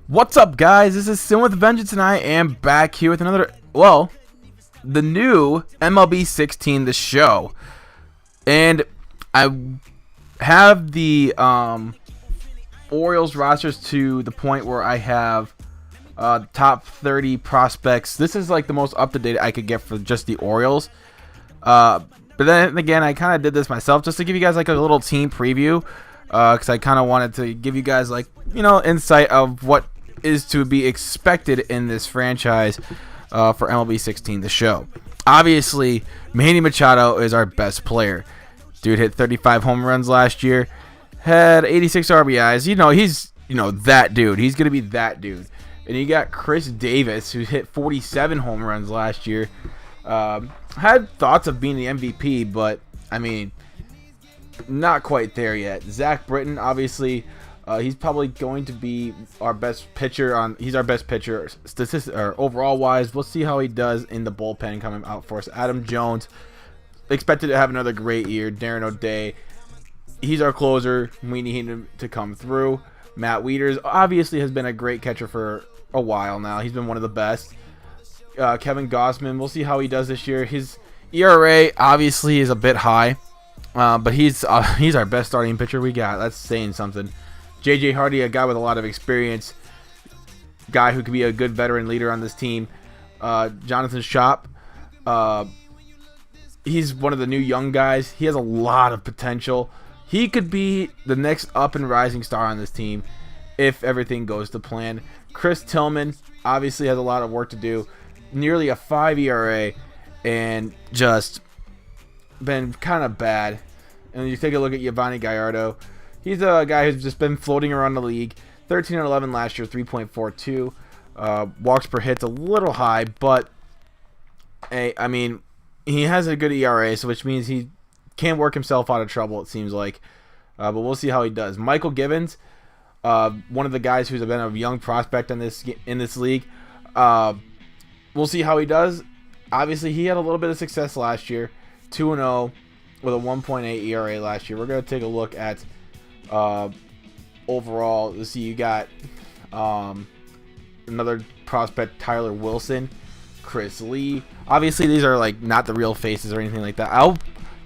What's up, guys? This is Sin with Vengeance, and I am back here with another, the new MLB 16, the show. And I have the Orioles rosters to the point where I have top 30 prospects. This is like the most up-to-date I could get for just the Orioles. But then again, I kind of did this myself just to give you guys like a little team preview. Because I kind of wanted to give you guys like, insight of what is to be expected in this franchise for MLB 16, the show. Obviously, Manny Machado is our best player. Dude hit 35 home runs last year, had 86 RBIs. He's that dude. He's going to be that dude. And you got Chris Davis, who hit 47 home runs last year. Had thoughts of being the MVP, but, I mean, not quite there yet. Zach Britton, obviously, he's probably going to be our best pitcher. He's our best pitcher, overall wise. We'll see how he does in the bullpen coming out for us. Adam Jones, expected to have another great year. Darren O'Day, he's our closer. We need him to come through. Matt Wieters obviously has been a great catcher for a while now. He's been one of the best. Kevin Gossman, we'll see how he does this year. His ERA obviously is a bit high. But he's our best starting pitcher we got. That's saying something. J.J. Hardy, a guy with a lot of experience, guy who could be a good veteran leader on this team. Jonathan Schopp, he's one of the new young guys. He has a lot of potential. He could be the next up and rising star on this team if everything goes to plan. Chris Tillman obviously has a lot of work to do. Nearly a 5 ERA and just been kind of bad. And you take a look at Yovani Gallardo. He's a guy who's just been floating around the league. 13 and 11 last year, 3.42. Walks per hit's a little high, but I mean, he has a good ERA, so which means he can work himself out of trouble, it seems like. But we'll see how he does. Michael Gibbons, one of the guys who's been a young prospect in this league. We'll see how he does. Obviously, he had a little bit of success last year. 2-0 with a 1.8 ERA last year. We're going to take a look at overall. Let's see, you got another prospect, Tyler Wilson, Chris Lee. Obviously, these are like not the real faces or anything like that. I'll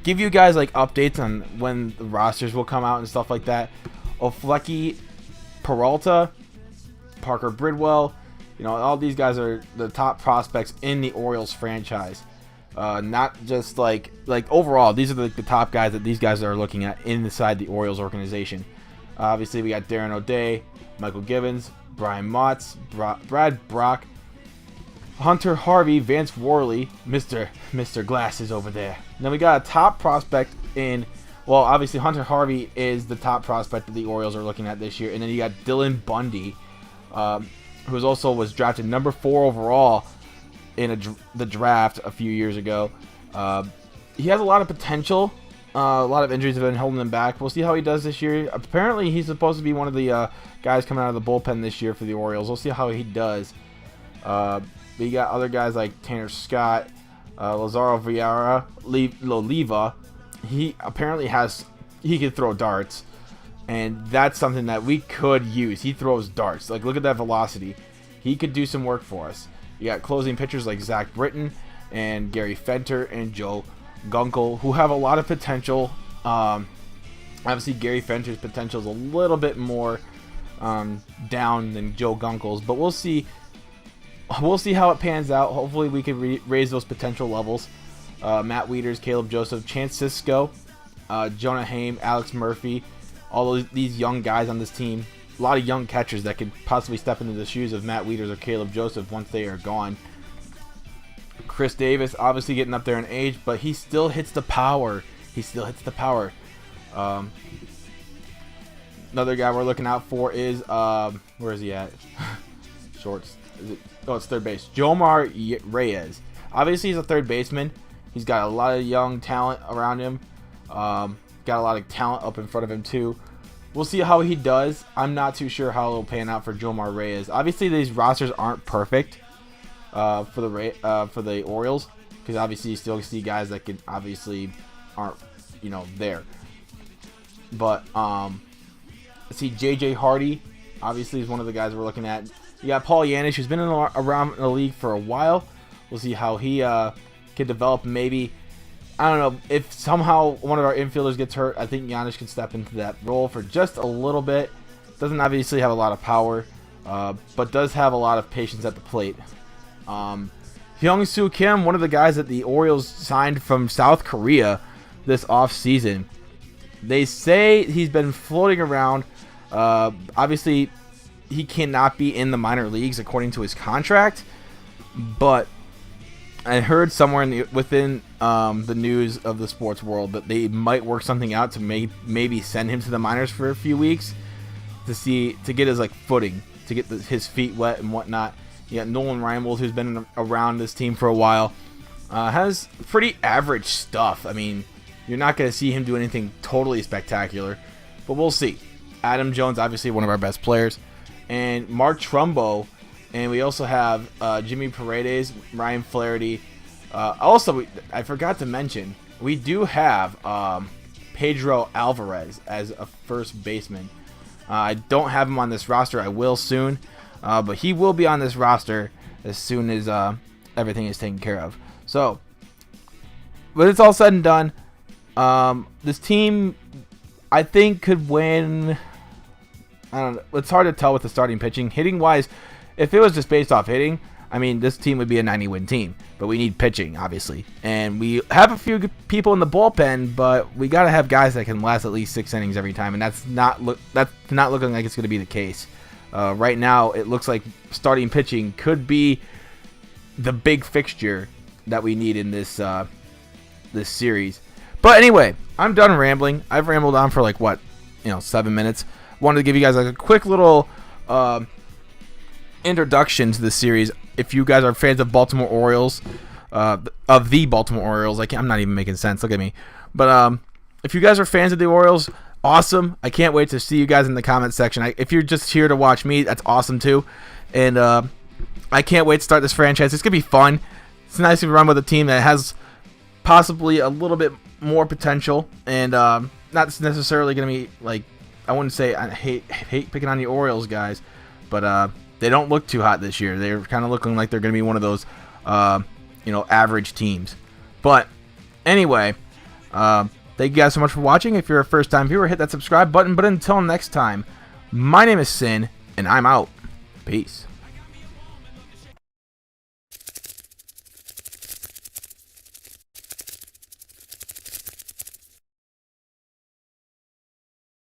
give you guys like updates on when the rosters will come out and stuff like that. Oflecky Peralta, Parker Bridwell, all these guys are the top prospects in the Orioles franchise. Not just like overall, these are the top guys that these guys are looking at inside the Orioles organization. Obviously, we got Darren O'Day, Michael Gibbons, Brian Motts, Brad Brock, Hunter Harvey, Vance Worley, Mr. Glasses over there. And then we got a top prospect obviously Hunter Harvey is the top prospect that the Orioles are looking at this year. And then you got Dylan Bundy, who was drafted number 4 overall in the draft a few years ago. He has a lot of potential. A lot of injuries have been holding him back. We'll see how he does this year. Apparently, he's supposed to be one of the guys coming out of the bullpen this year for the Orioles. We'll see how he does. We got other guys like Tanner Scott, Lazaro Loliva. He apparently he can throw darts, and that's something that we could use. He throws darts. Like, look at that velocity. He could do some work for us. You got closing pitchers like Zach Britton and Gary Fenter and Joe Gunkel, who have a lot of potential. Obviously, Gary Fenter's potential is a little bit more down than Joe Gunkel's, but we'll see. We'll see how it pans out. Hopefully, we can raise those potential levels. Matt Wieters, Caleb Joseph, Chance Sisco, Jonah Haim, Alex Murphy, all these young guys on this team. A lot of young catchers that could possibly step into the shoes of Matt Wieters or Caleb Joseph once they are gone. Chris Davis, obviously getting up there in age, but he still hits the power. Another guy we're looking out for is, where is he at? Shorts. It's third base. Jomar Reyes. Obviously, he's a third baseman. He's got a lot of young talent around him. Got a lot of talent up in front of him, too. We'll see how he does. I'm not too sure how it'll pan out for Jomar Reyes. Obviously, these rosters aren't perfect for the Orioles, because obviously you still see guys that could obviously aren't there. But see, J.J. Hardy Obviously, he's one of the guys we're looking at. You got Paul Yanish, who's been around the league for a while. We'll see how he can develop. Maybe, I don't know, if somehow one of our infielders gets hurt, I think Yanish can step into that role for just a little bit. Doesn't obviously have a lot of power, but does have a lot of patience at the plate. Hyung-Soo Kim, one of the guys that the Orioles signed from South Korea this offseason. They say he's been floating around. Obviously, he cannot be in the minor leagues according to his contract, but I heard somewhere within the news of the sports world that they might work something out to maybe send him to the minors for a few weeks to get his footing, to get his feet wet and whatnot. You got Nolan Reinbold, who's been around this team for a while, has pretty average stuff. I mean, you're not going to see him do anything totally spectacular, but we'll see. Adam Jones, obviously one of our best players, and Mark Trumbo, and we also have Jimmy Paredes, Ryan Flaherty. Also, I forgot to mention, we do have Pedro Alvarez as a first baseman. I don't have him on this roster. I will soon, but he will be on this roster as soon as everything is taken care of. So, when it's all said and done, this team, I think, could win. I don't know. It's hard to tell with the starting pitching. Hitting wise, if it was just based off hitting, I mean, this team would be a 90-win team. But we need pitching, obviously. And we have a few good people in the bullpen, but we got to have guys that can last at least 6 innings every time. And that's not looking like it's going to be the case. Right now, it looks like starting pitching could be the big fixture that we need in this series. But anyway, I'm done rambling. I've rambled on for 7 minutes. Wanted to give you guys a quick little introduction to the series. If you guys are fans of Baltimore Orioles, of the Baltimore Orioles, I'm not even making sense. Look at me. But if you guys are fans of the Orioles, awesome. I can't wait to see you guys in the comment section. If you're just here to watch me, that's awesome too. And I can't wait to start this franchise. It's gonna be fun. It's nice to run with a team that has possibly a little bit more potential, and not necessarily gonna be I wouldn't say I hate picking on the Orioles guys, but they don't look too hot this year. They're kind of looking like they're going to be one of those, average teams. But anyway, thank you guys so much for watching. If you're a first-time viewer, hit that subscribe button. But until next time, my name is Sin, and I'm out. Peace.